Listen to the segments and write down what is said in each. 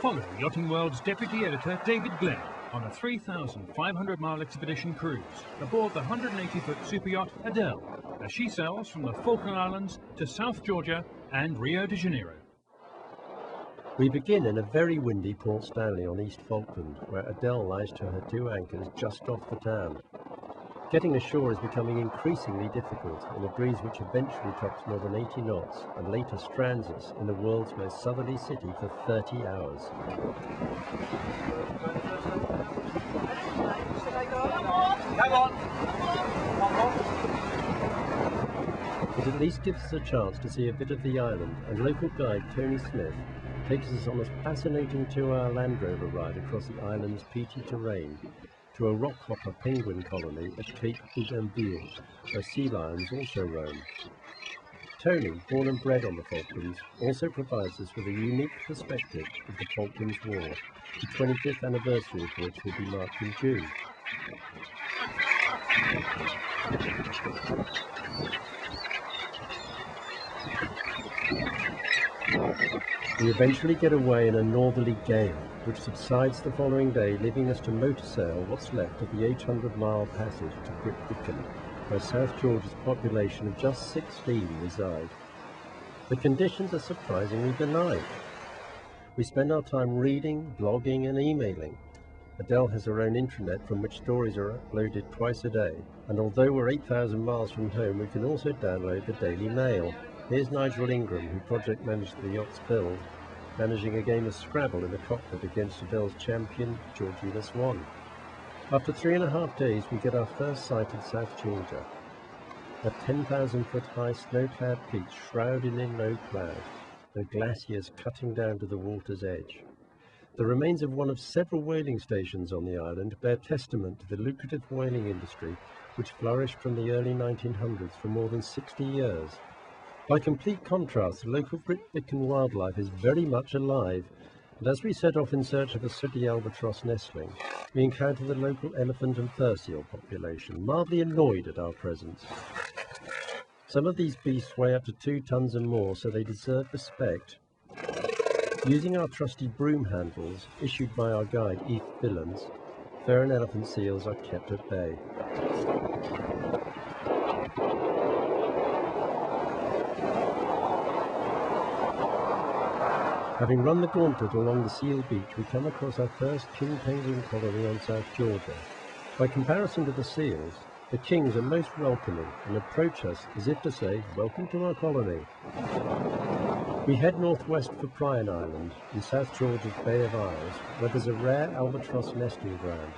Follow Yachting World's Deputy Editor David Glenn on a 3,500-mile expedition cruise aboard the 180-foot superyacht Adele as she sails from the Falkland Islands to South Georgia and Rio de Janeiro. We begin in a very windy Port Stanley on East Falkland, where Adele lies to her 2 anchors just off the town. Getting ashore is becoming increasingly difficult in a breeze which eventually tops more than 80 knots and later strands us in the world's most southerly city for 30 hours. It at least gives us a chance to see a bit of the island, and local guide Tony Smith takes us on a fascinating 2-hour Land Rover ride across the island's peaty terrain to a rockhopper penguin colony at Cape Bougainville, where sea lions also roam. Tony, born and bred on the Falklands, also provides us with a unique perspective of the Falklands War, the 25th anniversary of which will be marked in June. We eventually get away in a northerly gale, which subsides the following day, leaving us to motor sail what's left of the 800-mile passage to Great Britain, where South Georgia's population of just 16 reside. The conditions are surprisingly benign. We spend our time reading, blogging and emailing. Adele has her own intranet from which stories are uploaded twice a day, and although we're 8,000 miles from home, we can also download the Daily Mail. Here's Nigel Ingram, who project managed the yacht's build, managing a game of Scrabble in the cockpit against Adele's champion, Georgina Swan. After 3.5 days, we get our first sight of South Georgia, a 10,000-foot high snow-clad peak shrouded in low cloud, and glaciers cutting down to the water's edge. The remains of one of several whaling stations on the island bear testament to the lucrative whaling industry, which flourished from the early 1900s for more than 60 years. By complete contrast, the local Britvic wildlife is very much alive, and as we set off in search of a sooty albatross nestling, we encounter the local elephant and fur seal population, mildly annoyed at our presence. Some of these beasts weigh up to 2 tons and more, so they deserve respect. Using our trusty broom handles, issued by our guide Eve Billans, fur and elephant seals are kept at bay. Having run the gauntlet along the seal beach, we come across our first king penguin colony on South Georgia. By comparison to the seals, the kings are most welcoming and approach us as if to say, "Welcome to our colony." We head northwest for Pryan Island in South Georgia's Bay of Isles, where there's a rare albatross nesting ground.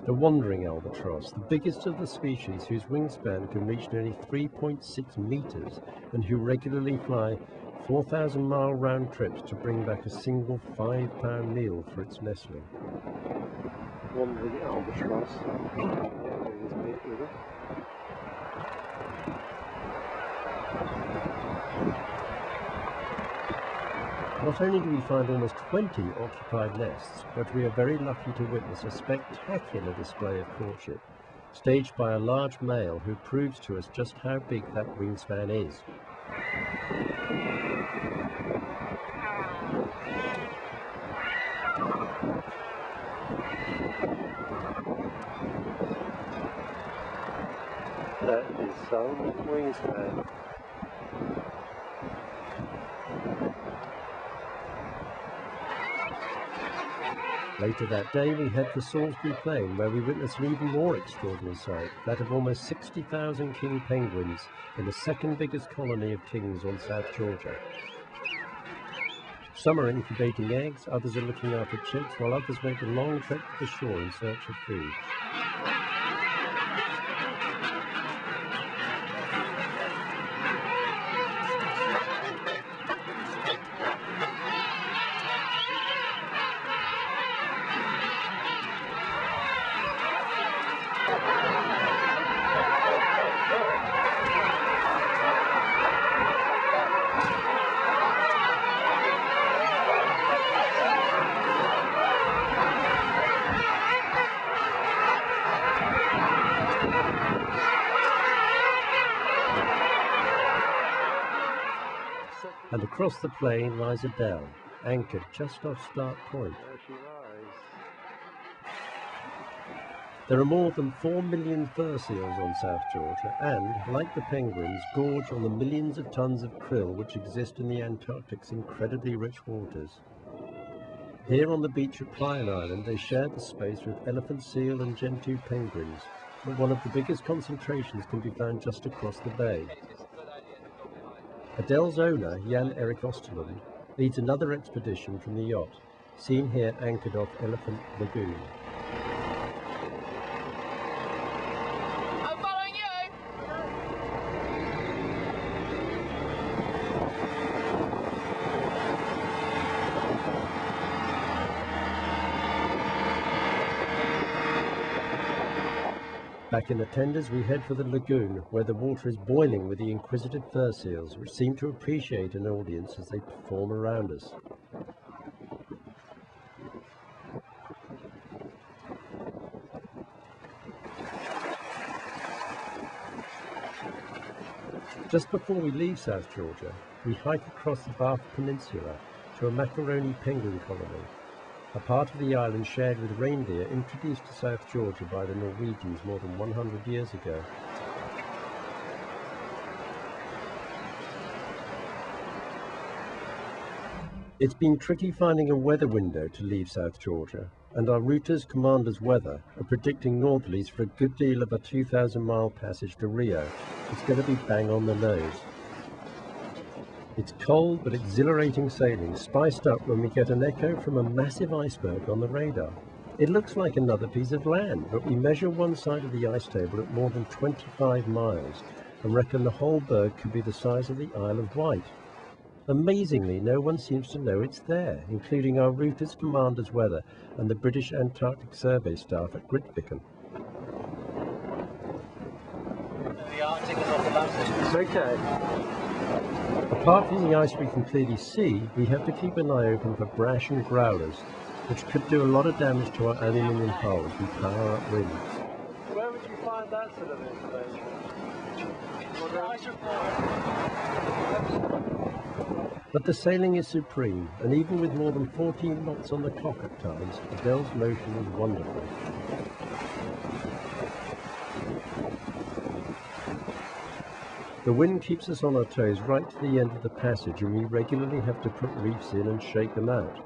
The wandering albatross, the biggest of the species, whose wingspan can reach nearly 3.6 meters and who regularly fly 4,000-mile round trips to bring back a single 5-pound meal for its nestling. Wandering albatross. Not only do we find almost 20 occupied nests, but we are very lucky to witness a spectacular display of courtship, staged by a large male who proves to us just how big that wingspan is. That is some wingspan. Later that day, we head for Salisbury Plain, where we witness an even more extraordinary sight, that of almost 60,000 king penguins in the second biggest colony of kings on South Georgia. Some are incubating eggs, others are looking after chicks, while others make a long trek to the shore in search of food. and across the plain lies Adele, anchored just off Start Point. There she lies. There are more than 4 million fur seals on South Georgia and, like the penguins, gorge on the millions of tons of krill which exist in the Antarctic's incredibly rich waters. Here on the beach at Plyan Island, they share the space with elephant seal and gentoo penguins, but one of the biggest concentrations can be found just across the bay. Adele's owner, Jan-Erik Osterlund, leads another expedition from the yacht, seen here anchored off Elephant Lagoon. I'm following you! Back in the tenders, we head for the lagoon, where the water is boiling with the inquisitive fur seals, which seem to appreciate an audience as they perform around us. Just before we leave South Georgia, we hike across the Bath Peninsula to a macaroni penguin colony, a part of the island shared with reindeer introduced to South Georgia by the Norwegians more than 100 years ago. It's been tricky finding a weather window to leave South Georgia, and our routers, Commander's Weather, are predicting northerlies for a good deal of a 2,000-mile passage to Rio. It's going to be bang on the nose. It's cold but exhilarating sailing, spiced up when we get an echo from a massive iceberg on the radar. It looks like another piece of land, but we measure one side of the ice table at more than 25 miles and reckon the whole berg could be the size of the Isle of Wight. Amazingly, no one seems to know it's there, including our routers, Commander's Weather, and the British Antarctic Survey staff at Grytviken. The Arctic and North Atlantic. Okay. Apart from the ice we can clearly see, we have to keep an eye open for brash and growlers, which could do a lot of damage to our aluminium hull as we power up winds. Where would you find that sort of information? But the sailing is supreme, and even with more than 14 knots on the clock at times, Adele's motion is wonderful. The wind keeps us on our toes right to the end of the passage, and we regularly have to put reefs in and shake them out.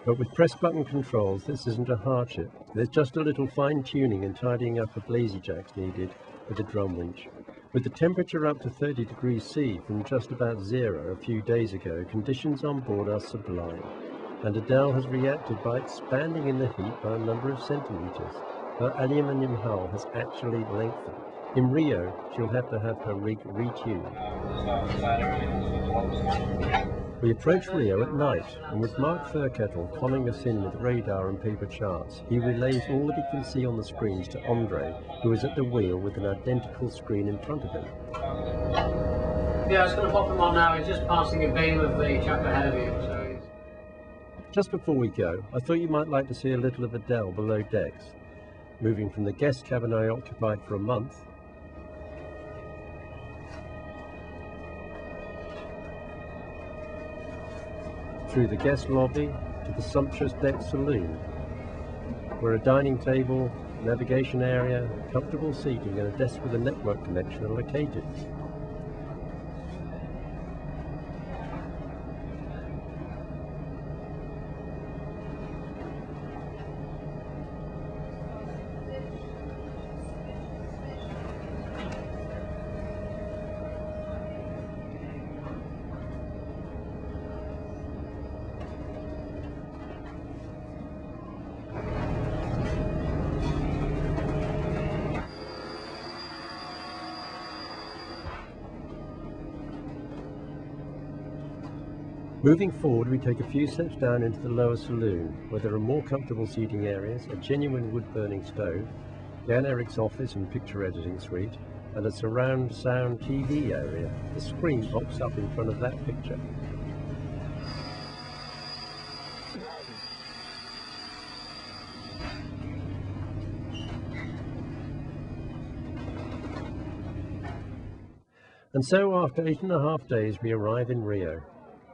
But with press button controls, this isn't a hardship. There's just a little fine tuning and tidying up of lazy jacks needed with the drum winch. With the temperature up to 30 degrees C from just about zero a few days ago, conditions on board are sublime, and Adele has reacted by expanding in the heat by a number of centimetres. Her aluminium hull has actually lengthened. In Rio, she'll have to have her rig retuned. We approach Rio at night, and with Mark Furkettle conning us in with radar and paper charts, he relays all that he can see on the screens to Andre, who is at the wheel with an identical screen in front of him. Yeah, I was going to pop him on now. He's just passing a beam of the chap ahead of you. So Just before we go, I thought you might like to see a little of Adele below decks, moving from the guest cabin I occupied for a month through the guest lobby to the sumptuous deck saloon, where a dining table, navigation area, comfortable seating and a desk with a network connection are located. Moving forward, we take a few steps down into the lower saloon, where there are more comfortable seating areas, a genuine wood-burning stove, Jan-Erik's office and picture editing suite, and a surround sound TV area. The screen pops up in front of that picture. And so after 8.5 days we arrive in Rio.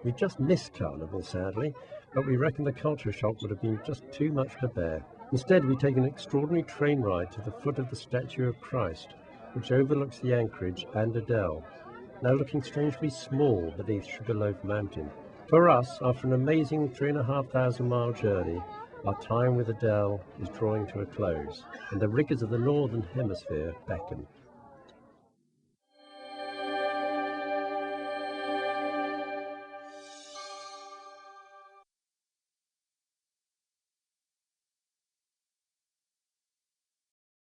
We just missed Carnival, sadly, but we reckon the culture shock would have been just too much to bear. Instead, we take an extraordinary train ride to the foot of the statue of Christ, which overlooks the anchorage and Adele, now looking strangely small beneath Sugarloaf Mountain. For us, after an amazing 3,500-mile journey, our time with Adele is drawing to a close, and the rigours of the Northern Hemisphere beckon.